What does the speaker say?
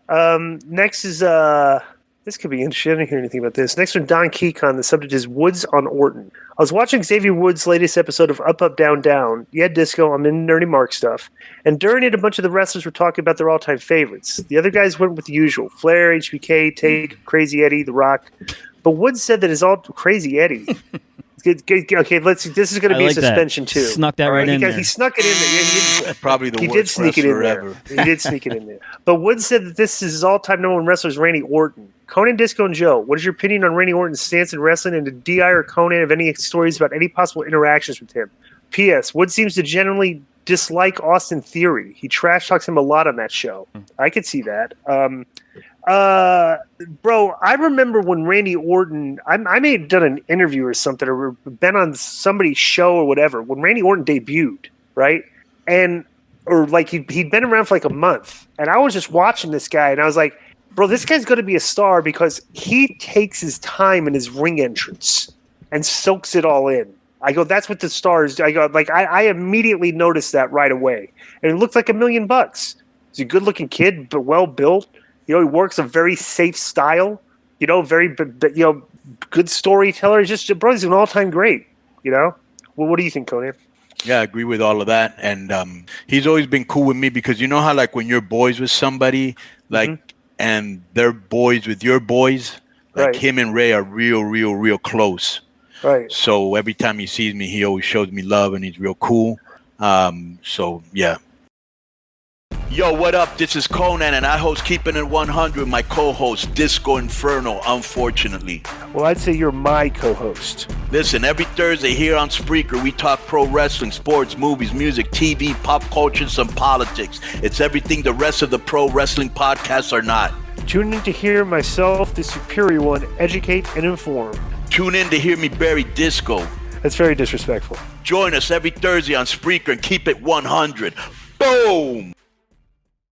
Next is this could be interesting. I didn't hear anything about this. Next one, Don Keekon. The subject is Woods on Orton. I was watching Xavier Woods' latest episode of Up, Up, Down, Down. Yeah, Disco. I'm in Nerdy Mark stuff. And during it, a bunch of the wrestlers were talking about their all-time favorites. The other guys went with the usual. Flair, HBK, Tate, Crazy Eddie, The Rock. But Woods said that his Crazy Eddie. Okay, this is going to be a suspension, too. Snuck that right in there. He snuck it in there. Yeah, probably the worst wrestler ever. He did sneak it in there. But Woods said that this is his all-time number one wrestler is Randy Orton. Conan, Disco, and Joe, what is your opinion on Randy Orton's stance in wrestling, and did D.I. or Conan have any stories about any possible interactions with him? P.S. Woods seems to generally dislike Austin Theory. He trash talks him a lot on that show. I could see that. Bro, I remember when Randy Orton, I may have done an interview or something, or been on somebody's show or whatever, when Randy Orton debuted, right? Or like he'd been around for like a month, and I was just watching this guy, and I was like, bro, this guy's going to be a star because he takes his time in his ring entrance and soaks it all in. I go, that's what the stars do. I go, like, I immediately noticed that right away. And it looked like $1 million. He's a good-looking kid, but well-built. You know, he works a very safe style. You know, very, good storyteller. He's just, bro, he's an all-time great. You know? Well, what do you think, Conan? Yeah, I agree with all of that. And he's always been cool with me because you know how, like, when you're boys with somebody, like, and they're boys with your boys, like him and Ray are real close. Right. So every time he sees me, he always shows me love, and he's real cool. So, yeah. Yo, what up? This is Conan, and I host Keeping It 100, my co-host, Disco Inferno, unfortunately. Well, I'd say you're my co-host. Listen, every Thursday here on Spreaker, we talk pro wrestling, sports, movies, music, TV, pop culture, and some politics. It's everything the rest of the pro wrestling podcasts are not. Tune in to hear myself, the superior one, educate and inform. Tune in to hear me bury Disco. That's very disrespectful. Join us every Thursday on Spreaker and keep it 100. Boom!